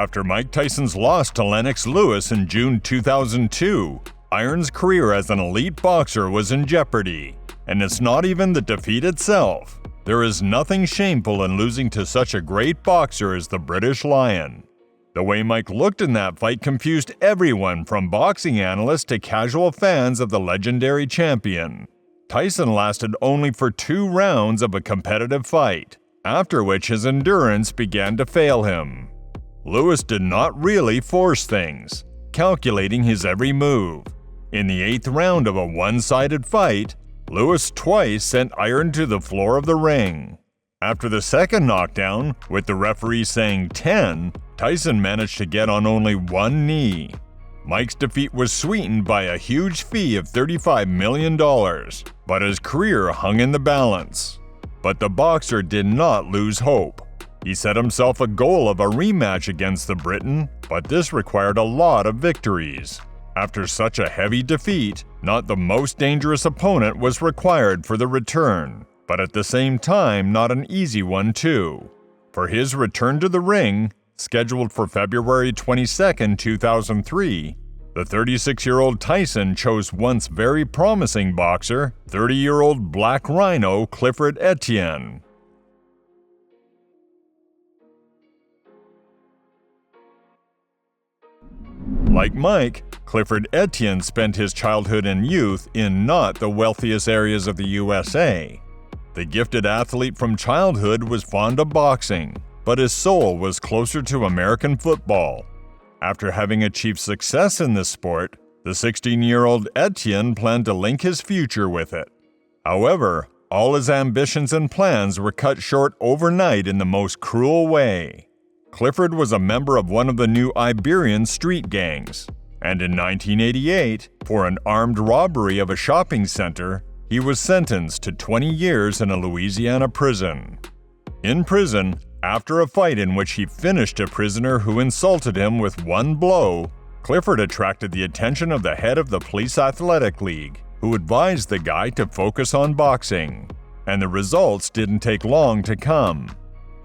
After Mike Tyson's loss to Lennox Lewis in June 2002, Iron's career as an elite boxer was in jeopardy. And it's not even the defeat itself. There is nothing shameful in losing to such a great boxer as the British Lion. The way Mike looked in that fight confused everyone from boxing analysts to casual fans of the legendary champion. Tyson lasted only for 2 rounds of a competitive fight, after which his endurance began to fail him. Lewis did not really force things, calculating his every move. In the 8th round of a one-sided fight, Lewis twice sent Iron to the floor of the ring. After the second knockdown, with the referee saying 10, Tyson managed to get on only 1 knee. Mike's defeat was sweetened by a huge fee of $35 million, but his career hung in the balance. But the boxer did not lose hope. He set himself a goal of a rematch against the Briton, but this required a lot of victories. After such a heavy defeat, not the most dangerous opponent was required for the return, but at the same time not an easy one too. For his return to the ring, scheduled for February 22, 2003, the 36-year-old Tyson chose once very promising boxer, 30-year-old Black Rhino Clifford Etienne. Like Mike, Clifford Etienne spent his childhood and youth in not the wealthiest areas of the USA. The gifted athlete from childhood was fond of boxing, but his soul was closer to American football. After having achieved success in this sport, the 16-year-old Etienne planned to link his future with it. However, all his ambitions and plans were cut short overnight in the most cruel way. Clifford was a member of one of the new Iberian street gangs, and in 1988, for an armed robbery of a shopping center, he was sentenced to 20 years in a Louisiana prison. In prison, after a fight in which he finished a prisoner who insulted him with 1 blow, Clifford attracted the attention of the head of the Police Athletic League, who advised the guy to focus on boxing. And the results didn't take long to come.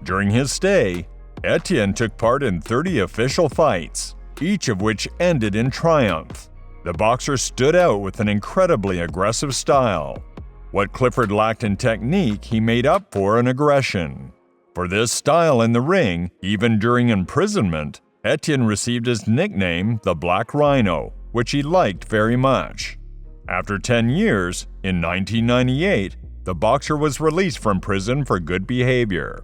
During his stay, Etienne took part in 30 official fights, each of which ended in triumph. The boxer stood out with an incredibly aggressive style. What Clifford lacked in technique, he made up for in aggression. For this style in the ring, even during imprisonment, Etienne received his nickname, the Black Rhino, which he liked very much. After 10 years, in 1998, the boxer was released from prison for good behavior.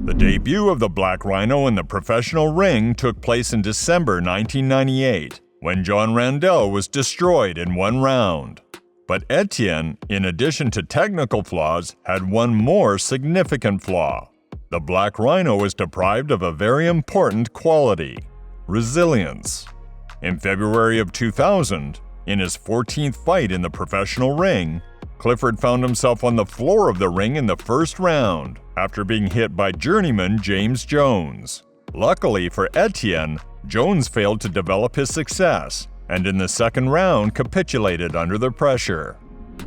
The debut of the Black Rhino in the professional ring took place in December 1998, when John Randell was destroyed in 1 round. But Etienne, in addition to technical flaws, had one more significant flaw. The Black Rhino was deprived of a very important quality: resilience. In February of 2000, in his 14th fight in the professional ring, Clifford found himself on the floor of the ring in the first round after being hit by journeyman James Jones. Luckily for Etienne, Jones failed to develop his success, and in the second round capitulated under the pressure.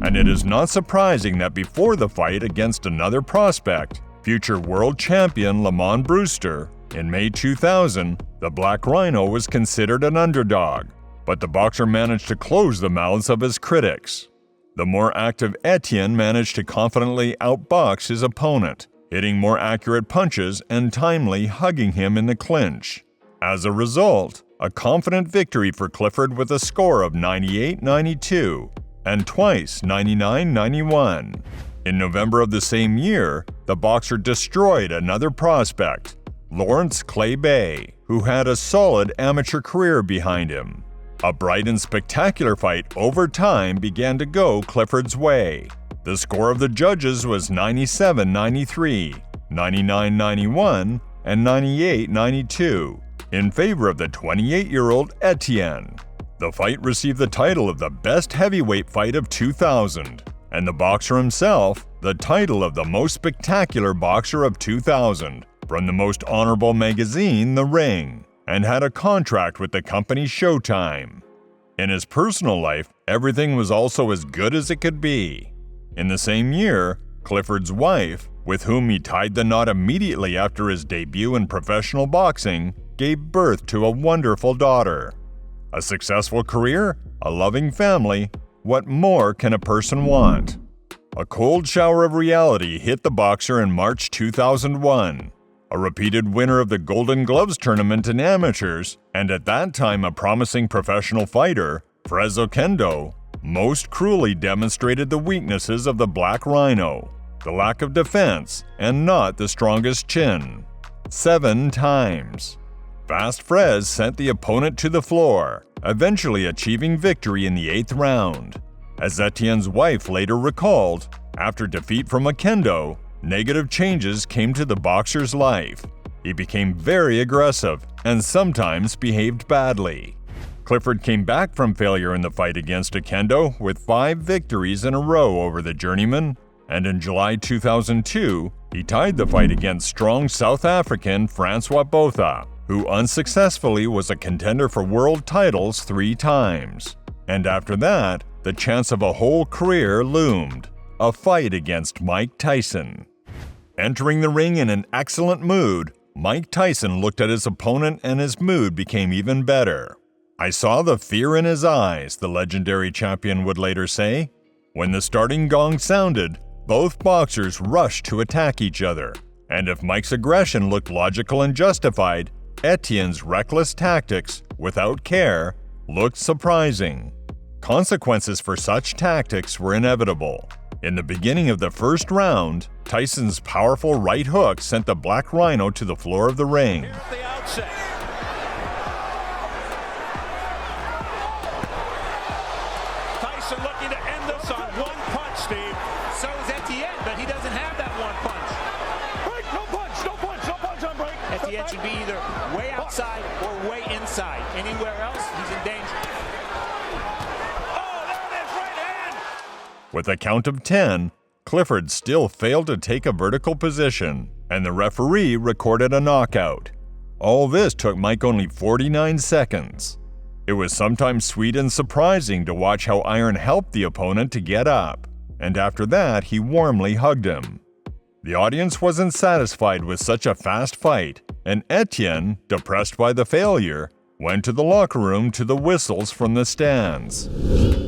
And it is not surprising that before the fight against another prospect, future world champion Lamont Brewster, in May 2000, the Black Rhino was considered an underdog, but the boxer managed to close the mouths of his critics. The more active Etienne managed to confidently outbox his opponent, hitting more accurate punches and timely hugging him in the clinch. As a result, a confident victory for Clifford with a score of 98-92 and twice 99-91. In November of the same year, the boxer destroyed another prospect, Lawrence Clay Bay, who had a solid amateur career behind him. A bright and spectacular fight over time began to go Clifford's way. The score of the judges was 97-93, 99-91, and 98-92, in favor of the 28-year-old Etienne. The fight received the title of the Best Heavyweight Fight of 2000, and the boxer himself the title of the Most Spectacular Boxer of 2000 from the most honorable magazine, The Ring, and had a contract with the company Showtime. In his personal life, everything was also as good as it could be. In the same year, Clifford's wife, with whom he tied the knot immediately after his debut in professional boxing, gave birth to a wonderful daughter. A successful career, a loving family, what more can a person want? A cold shower of reality hit the boxer in March 2001. A repeated winner of the Golden Gloves tournament in amateurs, and at that time a promising professional fighter, Frezzo Kendo, most cruelly demonstrated the weaknesses of the Black Rhino, the lack of defense, and not the strongest chin. 7 times. Fast Frez sent the opponent to the floor, eventually achieving victory in the 8th round. As Etienne's wife later recalled, after defeat from a Kendo, negative changes came to the boxer's life. He became very aggressive and sometimes behaved badly. Clifford came back from failure in the fight against a Kendo with 5 victories in a row over the journeyman, and in July 2002, he tied the fight against strong South African Francois Botha, who unsuccessfully was a contender for world titles 3 times. And after that, the chance of a whole career loomed, a fight against Mike Tyson. Entering the ring in an excellent mood, Mike Tyson looked at his opponent and his mood became even better. "I saw the fear in his eyes," the legendary champion would later say. When the starting gong sounded, both boxers rushed to attack each other, and if Mike's aggression looked logical and justified, Etienne's reckless tactics, without care, looked surprising. Consequences for such tactics were inevitable. In the beginning of the first round, Tyson's powerful right hook sent the Black Rhino to the floor of the ring. Here at the outset. Tyson looking to end this on one punch, Steve. So is Etienne, but he doesn't have that one punch. Break, no punch on break. Etienne should be either way outside or way inside. Anywhere else, he's in danger. Oh, there it is, right hand. With a count of 10, Clifford still failed to take a vertical position, and the referee recorded a knockout. All this took Mike only 49 seconds. It was sometimes sweet and surprising to watch how Iron helped the opponent to get up, and after that he warmly hugged him. The audience wasn't satisfied with such a fast fight, and Etienne, depressed by the failure, went to the locker room to the whistles from the stands.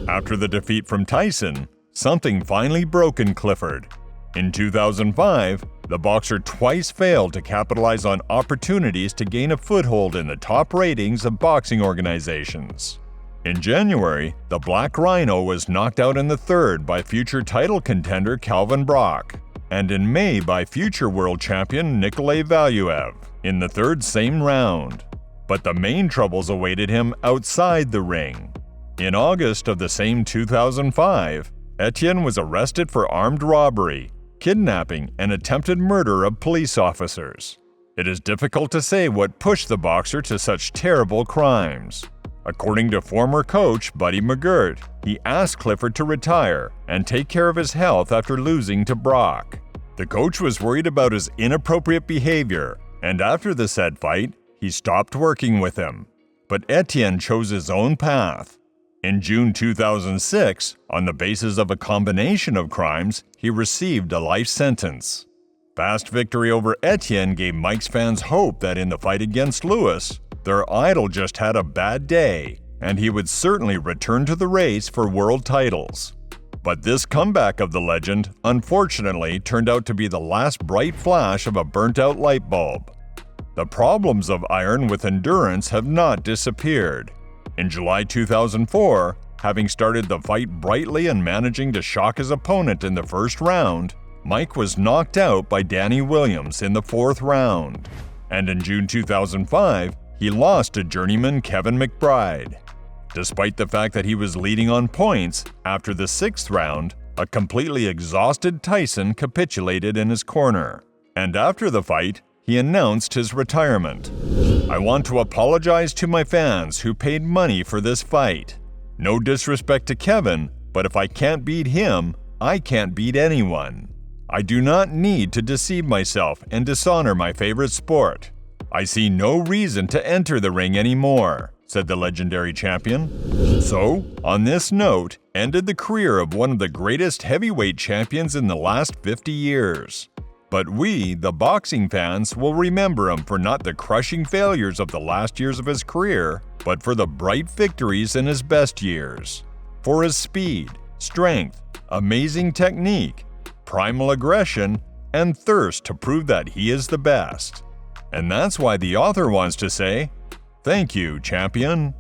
After the defeat from Tyson, something finally broke in Clifford. In 2005, the boxer twice failed to capitalize on opportunities to gain a foothold in the top ratings of boxing organizations. In January, the Black Rhino was knocked out in the 3rd by future title contender Calvin Brock, and in May by future world champion Nikolay Valuev in the 3rd same round. But the main troubles awaited him outside the ring. In August of the same 2005, Etienne was arrested for armed robbery, kidnapping, and attempted murder of police officers. It is difficult to say what pushed the boxer to such terrible crimes. According to former coach Buddy McGirt, he asked Clifford to retire and take care of his health after losing to Brock. The coach was worried about his inappropriate behavior, and after the said fight, he stopped working with him. But Etienne chose his own path. In June 2006, on the basis of a combination of crimes, he received a life sentence. Fast victory over Etienne gave Mike's fans hope that in the fight against Lewis, their idol just had a bad day, and he would certainly return to the race for world titles. But this comeback of the legend, unfortunately, turned out to be the last bright flash of a burnt-out light bulb. The problems of Iron with endurance have not disappeared. In July 2004, having started the fight brightly and managing to shock his opponent in the first round, Mike was knocked out by Danny Williams in the 4th round. And in June 2005, he lost to journeyman Kevin McBride. Despite the fact that he was leading on points, after the 6th round, a completely exhausted Tyson capitulated in his corner. And after the fight, he announced his retirement. "I want to apologize to my fans who paid money for this fight. No disrespect to Kevin, but if I can't beat him, I can't beat anyone. I do not need to deceive myself and dishonor my favorite sport. I see no reason to enter the ring anymore," said the legendary champion. So, on this note, ended the career of one of the greatest heavyweight champions in the last 50 years. But we, the boxing fans, will remember him for not the crushing failures of the last years of his career, but for the bright victories in his best years. For his speed, strength, amazing technique, primal aggression, and thirst to prove that he is the best. And that's why the author wants to say, "Thank you, champion."